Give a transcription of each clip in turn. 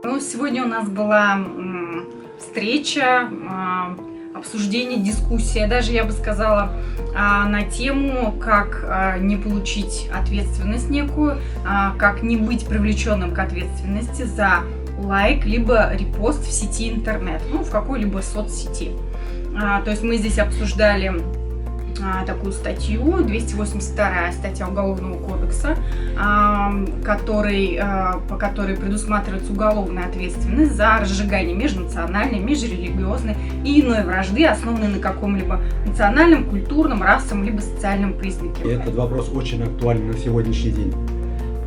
Ну, сегодня у нас была встреча, обсуждение, дискуссия, даже я бы сказала, на тему, как не получить ответственность некую, как не быть привлеченным к ответственности за лайк либо репост в сети интернет, ну, в какой-либо соцсети. То есть мы здесь обсуждали такую статью, 282 статья Уголовного кодекса, по которой предусматривается уголовная ответственность за разжигание межнациональной, межрелигиозной и иной вражды, основанной на каком-либо национальном, культурном, расовом либо социальном признаке. И этот вопрос очень актуален на сегодняшний день,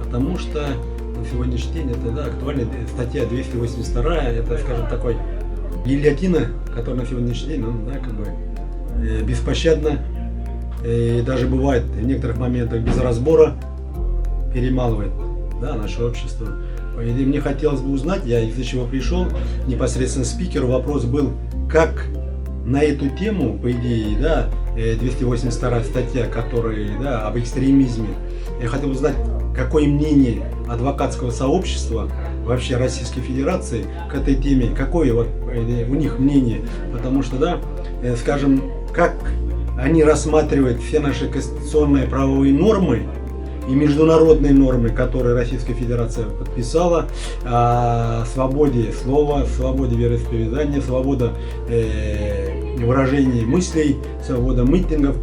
потому что на сегодняшний день это актуальная статья 282, это, скажем, такой гильотина, которая на сегодняшний день беспощадно и даже бывает в некоторых моментах без разбора перемалывает наше общество. И мне хотелось бы узнать, я из-за чего пришел, непосредственно спикеру вопрос был, как на эту тему, по идее, 282 статья, которая об экстремизме, я хотел бы узнать, какое мнение адвокатского сообщества вообще Российской Федерации к этой теме, какое у них мнение, потому что, скажем, как они рассматривают все наши конституционные правовые нормы и международные нормы, которые Российская Федерация подписала, о свободе слова, свободе вероисповедания, свобода выражения мыслей, свобода митингов,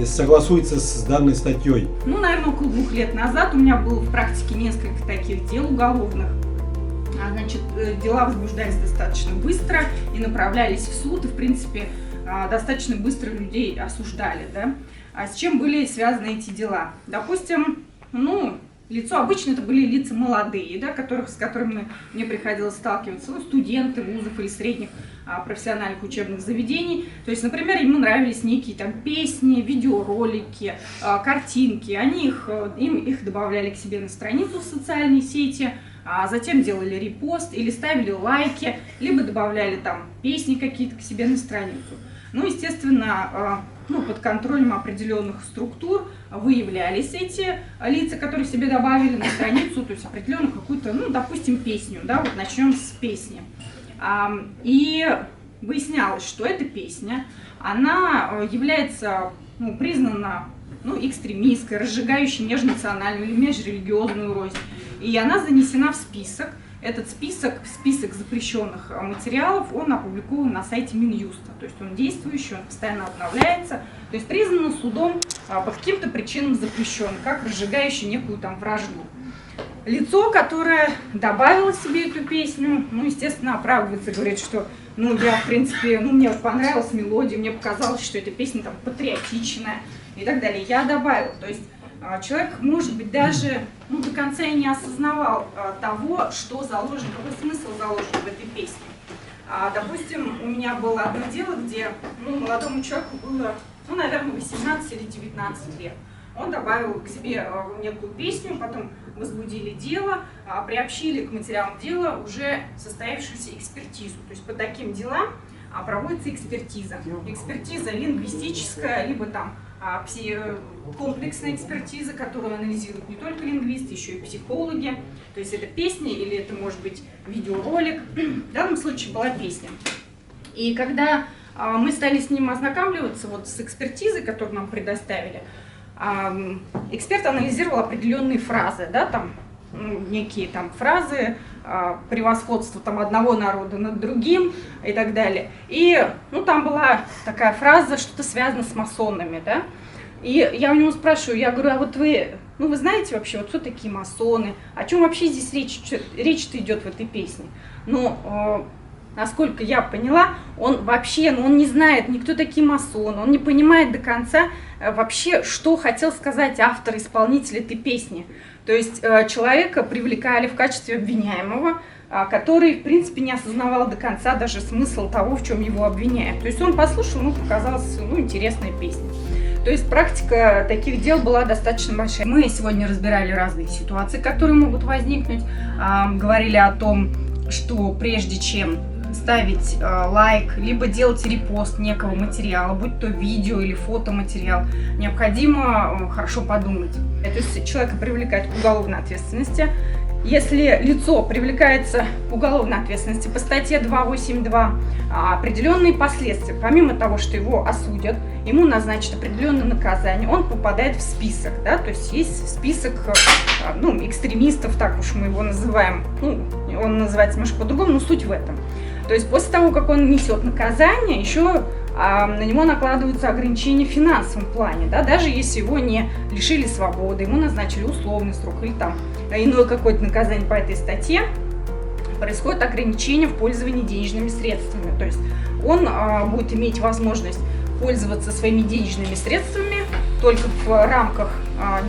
согласуется с данной статьей. Ну, наверное, около 2 лет назад у меня было в практике несколько таких дел уголовных. Значит, дела возбуждались достаточно быстро и направлялись в суд, и, в принципе, достаточно быстро людей осуждали, А с чем были связаны эти дела? Допустим, лицо, обычно это были лица молодые, с которыми мне приходилось сталкиваться, студенты вузов или средних профессиональных учебных заведений. То есть, например, ему нравились некие песни, видеоролики, картинки, им их добавляли к себе на страницу в социальной сети, а затем делали репост или ставили лайки, либо добавляли песни какие-то к себе на страницу. Естественно, под контролем определенных структур выявлялись эти лица, которые себе добавили на страницу, то есть определенную какую-то, допустим, песню, начнем с песни. И выяснялось, что эта песня, она является, признана, экстремистской, разжигающей межнациональную или межрелигиозную рознь. И она занесена в список. Этот список запрещенных материалов, он опубликован на сайте Минюста. То есть он действующий, он постоянно обновляется. То есть признан судом по каким-то причинам запрещен, как разжигающий некую вражду. Лицо, которое добавило себе эту песню, естественно, оправдывается, говорит, что, я, в принципе, мне понравилась мелодия, мне показалось, что эта песня патриотичная и так далее. Я добавила. То есть человек, может быть, даже до конца и не осознавал того, что заложено, какой смысл заложен в этой песне. Допустим, у меня было одно дело, где молодому человеку было, наверное, 18 или 19 лет. Он добавил к себе некую песню, потом возбудили дело, приобщили к материалам дела уже состоявшуюся экспертизу. То есть по таким делам проводится экспертиза. Экспертиза лингвистическая, либо комплексная экспертиза, которую анализируют не только лингвисты, еще и психологи. То есть это песня или это может быть видеоролик. В данном случае была песня. И когда мы стали с ним ознакомливаться, с экспертизой, которую нам предоставили, эксперт анализировал определенные фразы, некие фразы, превосходство одного народа над другим и так далее. И там была такая фраза, что-то связано с масонами, И я у него спрашиваю, я говорю, а вы знаете вообще, кто такие масоны? О чем вообще здесь речь-то идет в этой песне? Насколько я поняла, он вообще, он не знает, кто такие масоны, он не понимает до конца вообще, что хотел сказать автор, исполнитель этой песни. То есть человека привлекали в качестве обвиняемого, который, в принципе, не осознавал до конца даже смысл того, в чем его обвиняют. То есть он послушал, показалась интересная песня. То есть практика таких дел была достаточно большая. Мы сегодня разбирали разные ситуации, которые могут возникнуть, говорили о том, что прежде чем ставить лайк, либо делать репост некого материала, будь то видео или фотоматериал, необходимо хорошо подумать. То есть человека привлекать к уголовной ответственности Если лицо привлекается к уголовной ответственности по статье 282, определенные последствия, помимо того, что его осудят, ему назначат определенное наказание, он попадает в список, да, то есть есть список, экстремистов, так уж мы его называем, он называется немножко по-другому, но суть в этом. То есть после того, как он несет наказание, еще на него накладываются ограничения в финансовом плане, да, даже если его не лишили свободы, ему назначили условный срок или там иное какое-то наказание по этой статье, происходит ограничение в пользовании денежными средствами. То есть он будет иметь возможность пользоваться своими денежными средствами только в рамках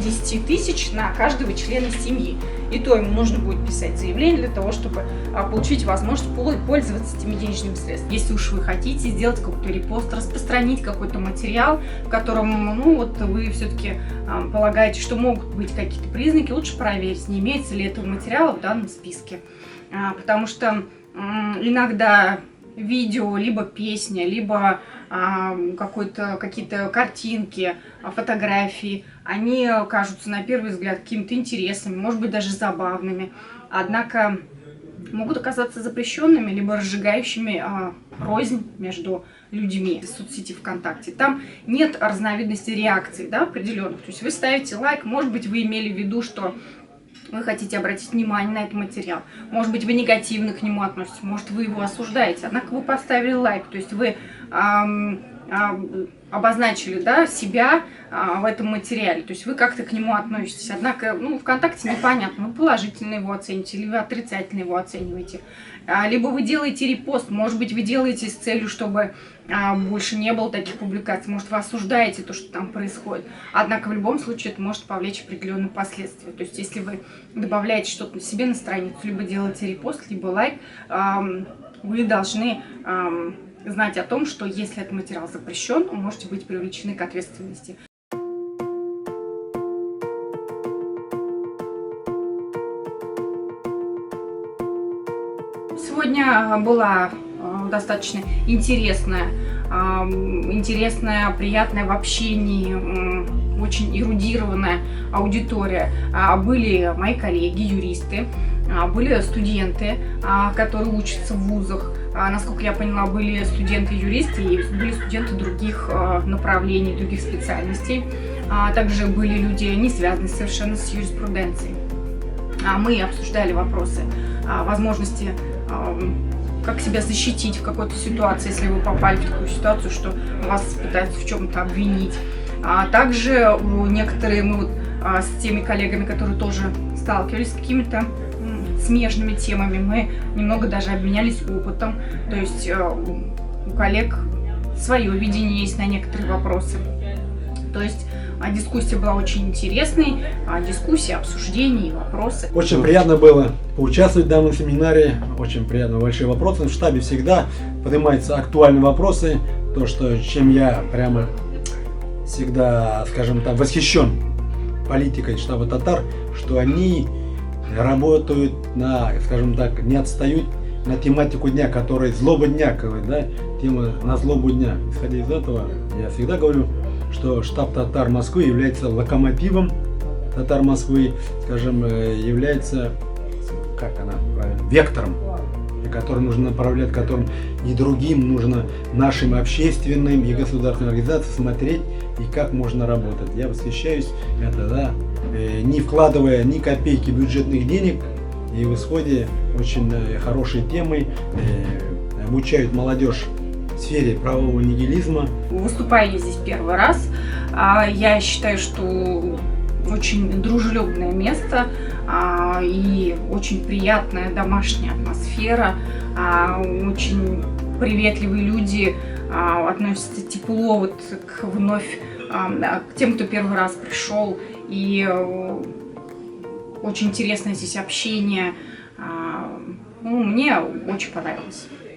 10 тысяч на каждого члена семьи. И то ему нужно будет писать заявление для того, чтобы получить возможность пользоваться этими денежными средствами. Если уж вы хотите сделать какой-то репост, распространить какой-то материал, в котором вы все-таки полагаете, что могут быть какие-то признаки, лучше проверить, не имеется ли этого материала в данном списке. Потому что иногда видео, либо песня, либо какие-то картинки, фотографии, они кажутся на первый взгляд какими-то интересными, может быть даже забавными, однако могут оказаться запрещенными, либо разжигающими рознь между людьми в соцсети ВКонтакте. Там нет разновидности реакций, да, определенных. То есть вы ставите лайк, может быть, вы имели в виду, что вы хотите обратить внимание на этот материал. Может быть, вы негативно к нему относитесь, может, вы его осуждаете. Однако вы поставили лайк, то есть вы обозначили, да, себя в этом материале. То есть вы как-то к нему относитесь. Однако, ВКонтакте непонятно, вы положительно его оцените, или вы отрицательно его оцениваете. Либо вы делаете репост, может быть, вы делаете с целью, чтобы больше не было таких публикаций. Может, вы осуждаете то, что там происходит. Однако в любом случае это может повлечь определенные последствия. То есть если вы добавляете что-то себе на страницу, либо делаете репост, либо лайк, вы должны знать о том, что если этот материал запрещен, вы можете быть привлечены к ответственности. Сегодня была достаточно интересная, приятная в общении, очень эрудированная аудитория. Были мои коллеги, юристы, были студенты, которые учатся в вузах. Насколько я поняла, были студенты-юристы и были студенты других направлений, других специальностей. Также были люди, не связанные совершенно с юриспруденцией. Мы обсуждали вопросы возможности, как себя защитить в какой-то ситуации, если вы попали в такую ситуацию, что вас пытаются в чем-то обвинить. Также некоторые, мы с теми коллегами, которые тоже сталкивались с какими-то смежными темами, мы немного даже обменялись опытом. То есть у коллег свое видение есть на некоторые вопросы. То есть дискуссия была очень интересной, дискуссия, обсуждения, вопросы. Очень приятно было поучаствовать в данном семинаре, очень приятно, большие вопросы. В штабе всегда поднимаются актуальные вопросы, то, что чем я прямо всегда, скажем так, восхищен политикой штаба татар, что они работают скажем так, не отстают на тематику дня, которая злоба дня, да, тема на злобу дня. Исходя из этого, я всегда говорю, что штаб татар Москвы является локомотивом татар Москвы, скажем, является, вектором, который нужно направлять, которым и другим нужно, нашим общественным и государственным организациям смотреть, и как можно работать. Я восхищаюсь это, да, не вкладывая ни копейки бюджетных денег, и в исходе очень хорошей темой обучают молодежь в сфере правового нигилизма. Выступаю я здесь первый раз. Я считаю, что очень дружелюбное место и очень приятная домашняя атмосфера, очень приветливые люди, относятся тепло к вновь к тем, кто первый раз пришел, и очень интересное здесь общение. Мне очень понравилось.